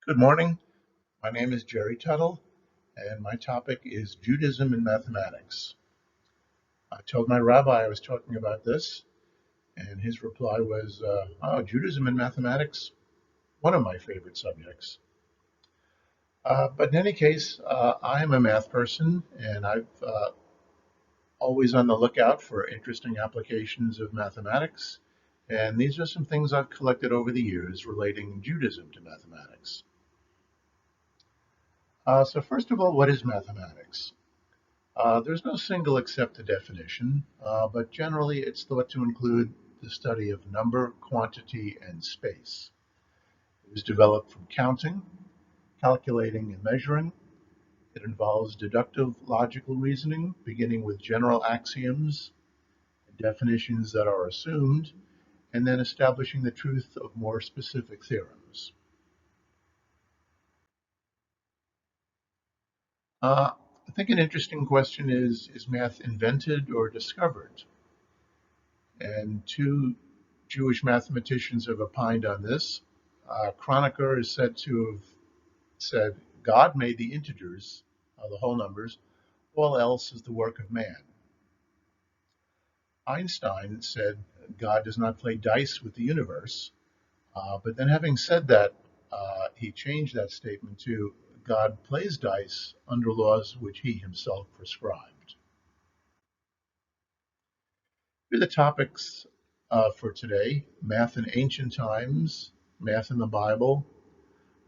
Good morning. My name is Jerry Tuttle, and my topic is Judaism and Mathematics. I told my rabbi I was talking about this, and his reply was, "Oh, Judaism and Mathematics, one of my favorite subjects." But in any case, I am a math person, and I've always on the lookout for interesting applications of mathematics. And these are some things I've collected over the years relating Judaism to mathematics. So first of all, what is mathematics? There's no single accepted definition, but generally it's thought to include the study of number, quantity, and space. It was developed from counting, calculating, and measuring. It involves deductive logical reasoning, beginning with general axioms and definitions that are assumed, and then establishing the truth of more specific theorems. I think an interesting question is math invented or discovered? And two Jewish mathematicians have opined on this. Kronecker is said to have said, God made the integers, the whole numbers, all else is the work of man. Einstein said, God does not play dice with the universe. But then, having said that, he changed that statement to, God plays dice under laws which he himself prescribed. Here are the topics for today: math in ancient times, math in the Bible,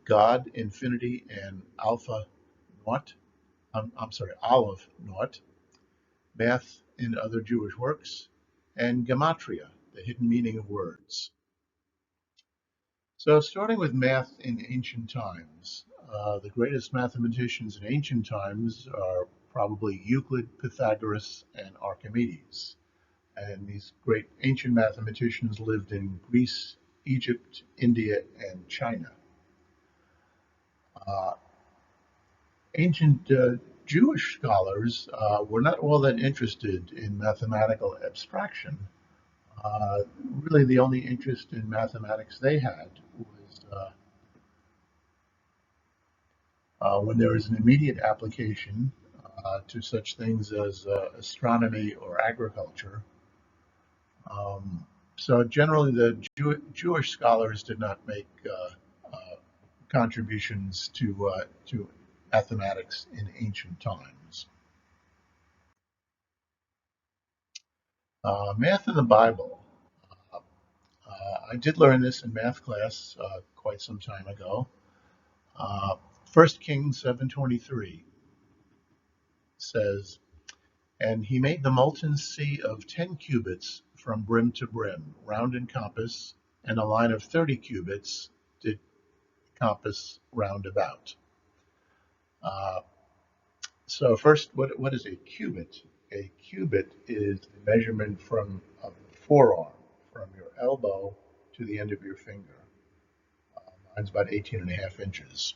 God, infinity, and alpha naught. I'm sorry, Aleph naught, math in other Jewish works, and gematria, the hidden meaning of words. So, starting with math in ancient times, the greatest mathematicians in ancient times are probably Euclid, Pythagoras, and Archimedes. And these great ancient mathematicians lived in Greece, Egypt, India, and China. Uh, Ancient Jewish scholars were not all that interested in mathematical abstraction. Really, the only interest in mathematics they had was when there was an immediate application to such things as astronomy or agriculture. Um, so generally, the Jewish scholars did not make contributions to mathematics in ancient times. Math in the Bible. Uh, I did learn this in math class quite some time ago. Uh, 1 Kings 7:23 says, "And he made the molten sea of 10 cubits from brim to brim, round in compass, and a line of 30 cubits did compass round about." Uh, so first, what is a cubit? A cubit is the measurement from a forearm, from your elbow to the end of your finger. Mine's about 18 and a half inches.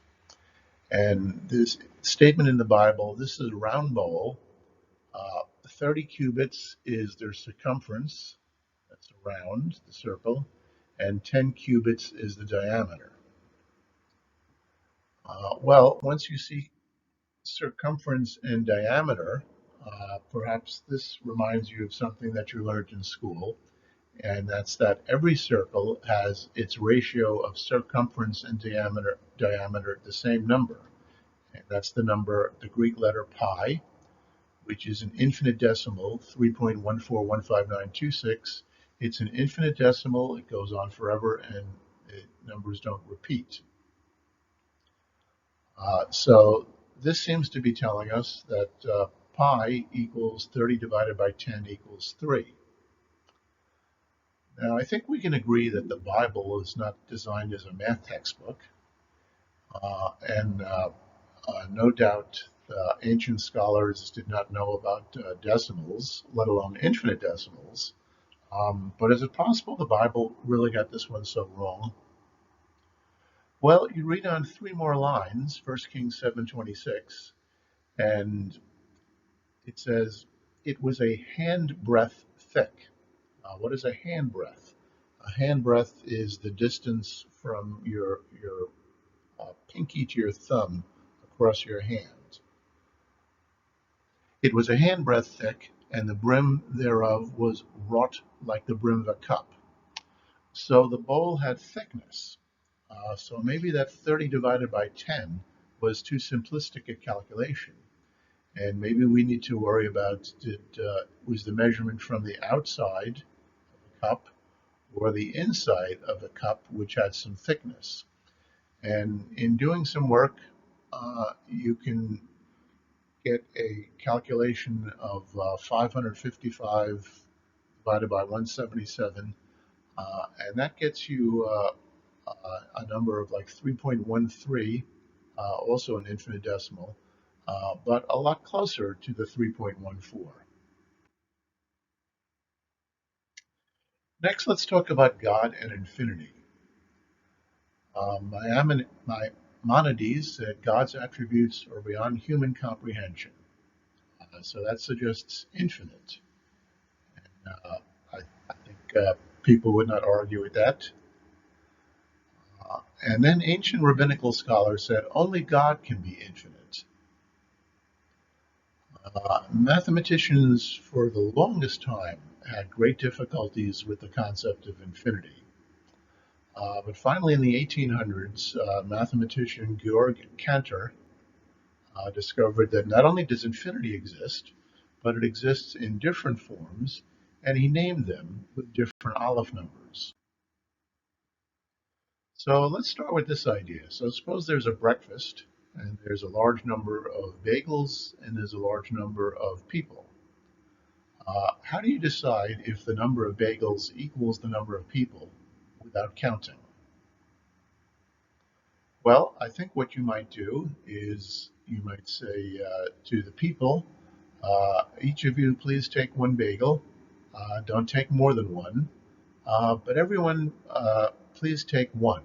And this statement in the Bible, this is a round bowl. 30 cubits is their circumference, that's around the circle, and 10 cubits is the diameter. Well, once you see circumference and diameter, perhaps this reminds you of something that you learned in school, and that's that every circle has its ratio of circumference and diameter the same number. And that's the number, the Greek letter pi, which is an infinitesimal, 3.1415926. It's an infinitesimal, it goes on forever, and numbers don't repeat. So this seems to be telling us that pi equals 30 divided by 10 equals 3. Now, I think we can agree that the Bible is not designed as a math textbook, and no doubt ancient scholars did not know about decimals, let alone infinite decimals. But is it possible the Bible really got this one so wrong? Well, you read on three more lines, 1 Kings 7:26, and it says, "It was a handbreadth thick." What is a handbreadth? A handbreadth is the distance from your pinky to your thumb across your hand. It was a handbreadth thick, and the brim thereof was wrought like the brim of a cup. So the bowl had thickness. So maybe that 30 divided by 10 was too simplistic a calculation. And maybe we need to worry about was the measurement from the outside of the cup or the inside of the cup, which had some thickness. And in doing some work, you can get a calculation of 555 divided by 177, and that gets you a number of like 3.13, also an infinitesimal, but a lot closer to the 3.14. Next, let's talk about God and infinity. Maimonides said God's attributes are beyond human comprehension. So that suggests infinite. Uh, I think people would not argue with that. And then ancient rabbinical scholars said only God can be infinite. Mathematicians for the longest time had great difficulties with the concept of infinity. But finally, in the 1800s, mathematician Georg Cantor discovered that not only does infinity exist, but it exists in different forms, and he named them with different Aleph numbers. So let's start with this idea. So suppose there's a breakfast, and there's a large number of bagels, and there's a large number of people. How do you decide if the number of bagels equals the number of people without counting? Well, I think what you might do is you might say to the people, each of you please take one bagel. Don't take more than one. But everyone, please take one.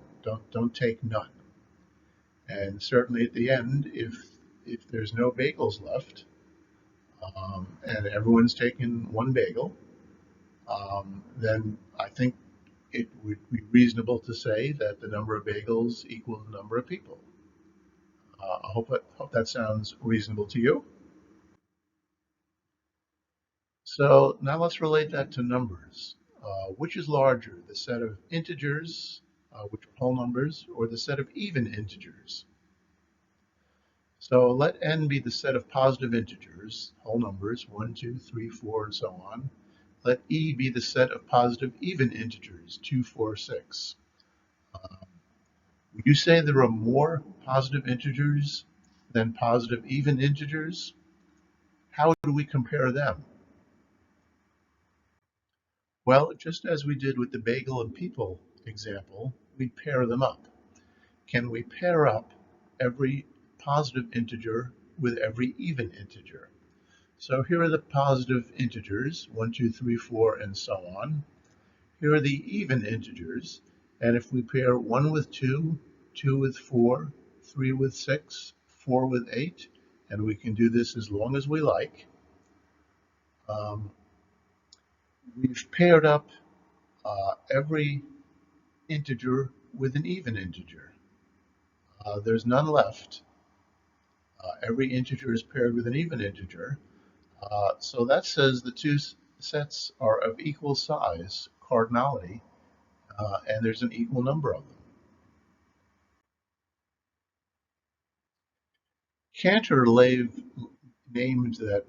Don't take none. And certainly at the end, if there's no bagels left, and everyone's taken one bagel, then I think it would be reasonable to say that the number of bagels equals the number of people. I hope that sounds reasonable to you. So now let's relate that to numbers. Which is larger, the set of integers, which are whole numbers, or the set of even integers? So let n be the set of positive integers, whole numbers, 1, 2, 3, 4, and so on. Let e be the set of positive even integers, 2, 4, 6. Would you say there are more positive integers than positive even integers? How do we compare them? Well, just as we did with the bagel and people example, we pair them up. Can we pair up every positive integer with every even integer? So here are the positive integers, 1, 2, 3, 4, and so on. Here are the even integers, and if we pair 1 with 2, 2 with 4, 3 with 6, 4 with 8, and we can do this as long as we like, um, we've paired up every integer with an even integer. There's none left. Every integer is paired with an even integer. So that says the two sets are of equal size, cardinality, and there's an equal number of them. Cantor named that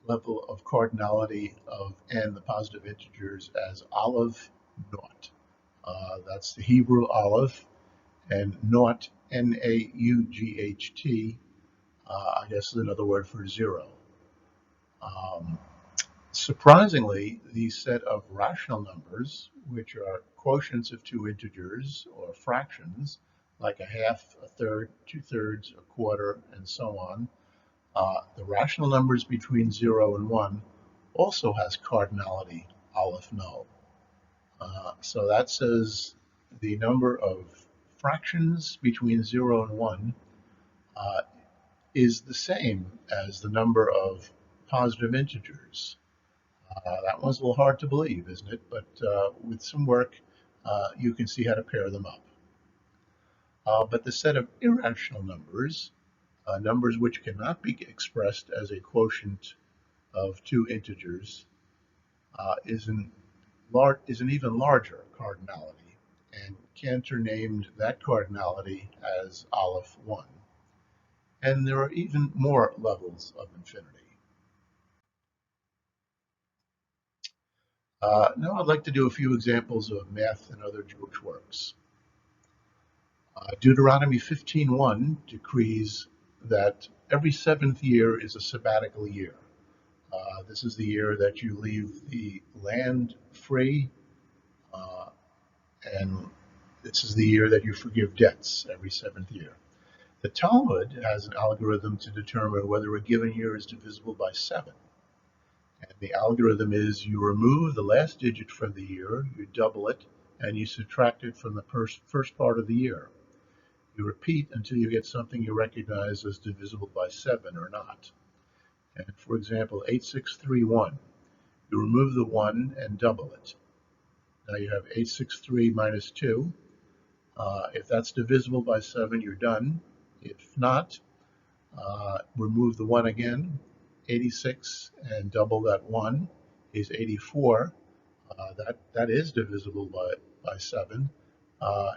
level of cardinality of n, the positive integers, as Aleph naught. That's the Hebrew Aleph, and naught, N-A-U-G-H-T, I guess is another word for zero. Um, Surprisingly, the set of rational numbers, which are quotients of two integers or fractions, like a half, a third, two-thirds, a quarter, and so on, the rational numbers between 0 and 1 also has cardinality Aleph null. So that says the number of fractions between 0 and 1 uh, is the same as the number of positive integers. That one's a little hard to believe, isn't it? But with some work, you can see how to pair them up. But the set of irrational numbers, numbers which cannot be expressed as a quotient of two integers, is an even larger cardinality, and Cantor named that cardinality as Aleph 1. And there are even more levels of infinity. Now I'd like to do a few examples of math and other Jewish works. Deuteronomy 15:1 decrees that every seventh year is a sabbatical year. This is the year that you leave the land free, uh, and this is the year that you forgive debts, every seventh year. The Talmud has an algorithm to determine whether a given year is divisible by 7. And the algorithm is you remove the last digit from the year, you double it, and you subtract it from the first part of the year. You repeat until you get something you recognize as divisible by 7 or not. And for example, 8631, you remove the 1 and double it. Now you have 863 minus 2. If that's divisible by 7, you're done. If not, remove the 1 again. 86 and double that 1 is 84. That is divisible by 7.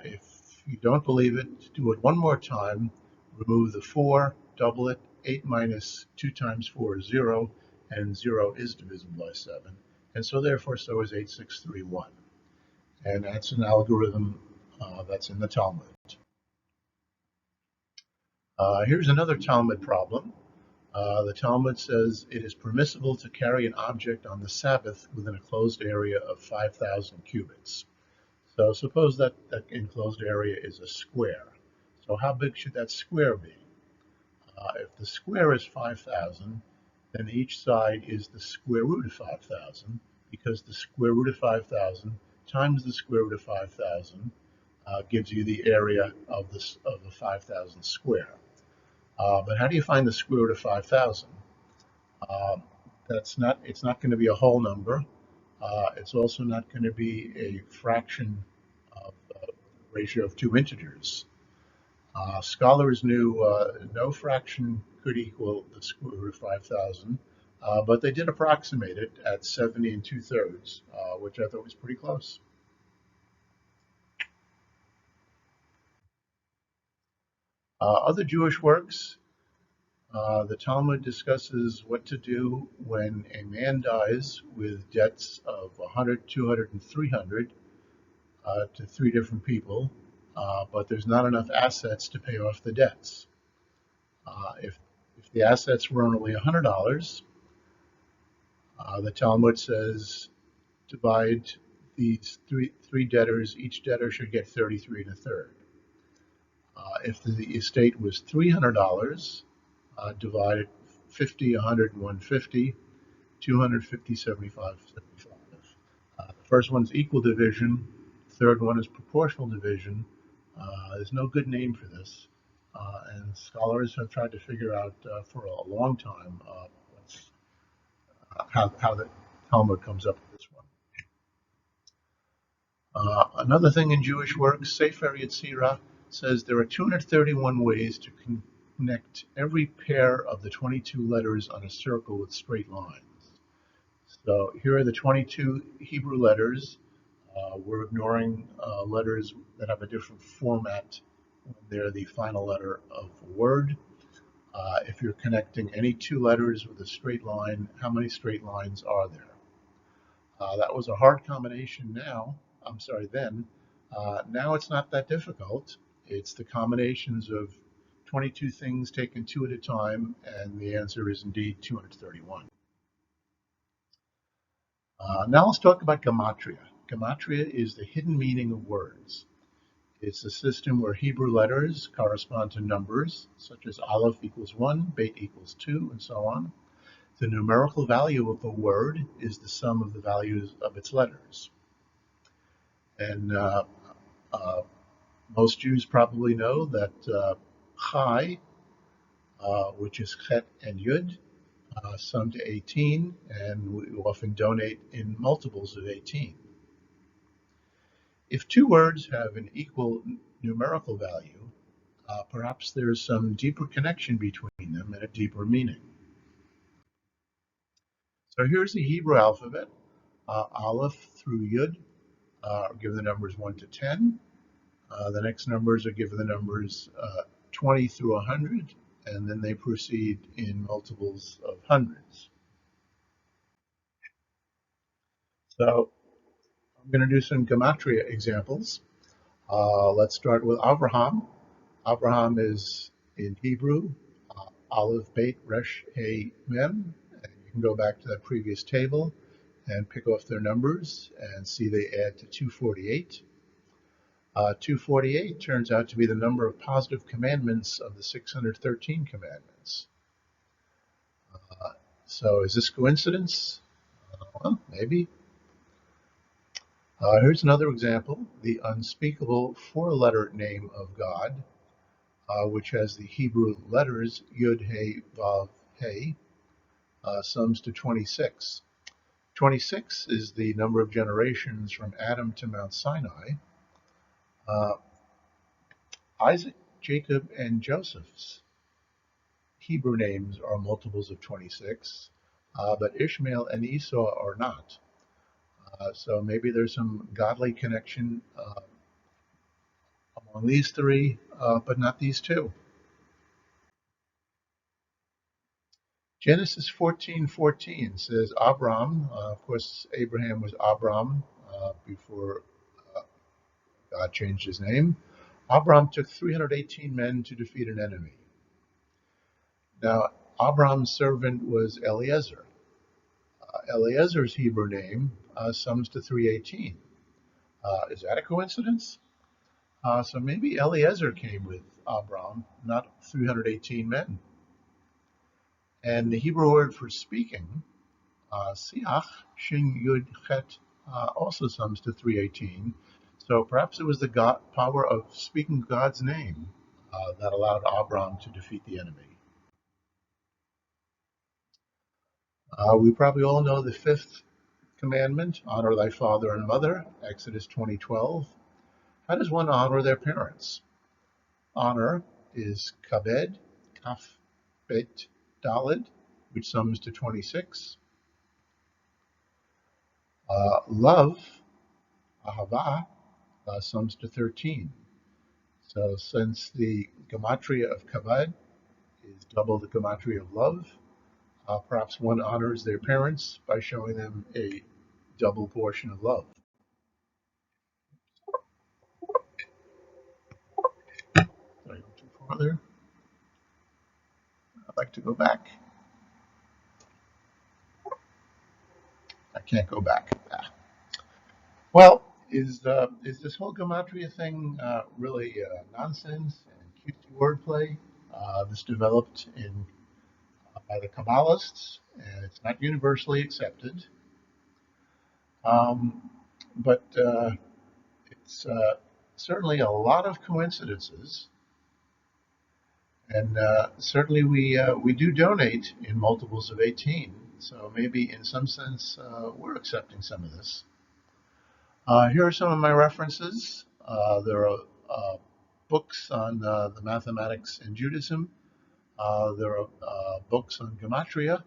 If you don't believe it, do it one more time. Remove the 4, double it. 8 minus 2 times 4 is 0, and 0 is divisible by 7. And so therefore, so is 8631. And that's an algorithm that's in the Talmud. Here's another Talmud problem. The Talmud says it is permissible to carry an object on the Sabbath within a closed area of 5,000 cubits. So suppose that enclosed area is a square. So how big should that square be? If the square is 5,000, then each side is the square root of 5,000, because the square root of 5,000 times the square root of 5,000 gives you the area of the 5,000 square. But how do you find the square root of 5,000? It's not going to be a whole number. It's also not going to be a fraction of the ratio of two integers. Scholars knew no fraction could equal the square root of 5,000, but they did approximate it at 70 and 2/3, which I thought was pretty close. Other Jewish works, the Talmud discusses what to do when a man dies with debts of 100, 200, and 300 to three different people, but there's not enough assets to pay off the debts. If the assets were only $100, the Talmud says divide these three debtors. Each debtor should get 33 1/3. If the estate was $300, divided 50, 100, and 150, 250, 75, 75. The first one's equal division. The third one is proportional division. There's no good name for this. And scholars have tried to figure out for a long time how the Talmud comes up with this one. Another thing in Jewish works, Sefer Yetzirah says there are 231 ways to connect every pair of the 22 letters on a circle with straight lines. So here are the 22 Hebrew letters. We're ignoring letters that have a different format when they're the final letter of a word. If you're connecting any two letters with a straight line, how many straight lines are there? That was a hard combination then. Now it's not that difficult. It's the combinations of 22 things taken two at a time, and the answer is indeed 231. Now let's talk about gematria. Gematria is the hidden meaning of words. It's a system where Hebrew letters correspond to numbers, such as Aleph equals 1, Bet equals 2, and so on. The numerical value of a word is the sum of the values of its letters. And most Jews probably know that Chai, which is Chet and Yud, sum to 18, and we often donate in multiples of 18. If two words have an equal numerical value, Perhaps there's some deeper connection between them and a deeper meaning. So here's the Hebrew alphabet. Aleph through Yud are given the numbers 1 to 10. The next numbers are given the numbers 20 through 100, and then they proceed in multiples of hundreds. So I'm going to do some gematria examples. Let's start with Abraham. Abraham is in Hebrew, Aleph, Beit, Resh, He, Mem. And you can go back to that previous table and pick off their numbers and see they add to 248. 248 turns out to be the number of positive commandments of the 613 commandments. So is this coincidence? Well, maybe. Here's another example, the unspeakable four-letter name of God, which has the Hebrew letters Yud, He, Vav, He, sums to 26. 26 is the number of generations from Adam to Mount Sinai. Isaac, Jacob, and Joseph's Hebrew names are multiples of 26, but Ishmael and Esau are not. So maybe there's some godly connection among these three, but not these two. Genesis 14:14 says Abram, of course, Abraham was Abram before God changed his name. Abram took 318 men to defeat an enemy. Now, Abram's servant was Eliezer. Eliezer's Hebrew name sums to 318. Is that a coincidence? So maybe Eliezer came with Abram, not 318 men. And the Hebrew word for speaking, siach, shin yud chet, also sums to 318. So perhaps it was the power of speaking God's name that allowed Abram to defeat the enemy. We probably all know the fifth commandment, honor thy father and mother, Exodus 20:12. How does one honor their parents? Honor is kabed, kaf, bet, dalid, which sums to 26. Love, ahava, sums to 13. So since the gematria of kabed is double the gematria of love, perhaps one honors their parents by showing them a double portion of love. Did I go too far there? I'd like to go back. I can't go back. Well, is this whole gematria thing really nonsense and cutesy wordplay? This developed by the Kabbalists, and it's not universally accepted. Um, but it's certainly a lot of coincidences, and certainly we do donate in multiples of 18. So maybe in some sense we're accepting some of this. Here are some of my references. There are books on the mathematics in Judaism. There are books on gematria.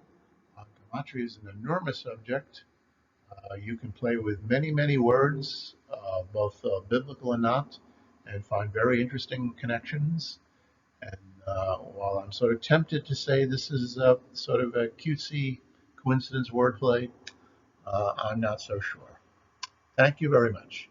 Gematria is an enormous subject. You can play with many, many words, both biblical and not, and find very interesting connections. And while I'm sort of tempted to say this is sort of a cutesy coincidence wordplay, I'm not so sure. Thank you very much.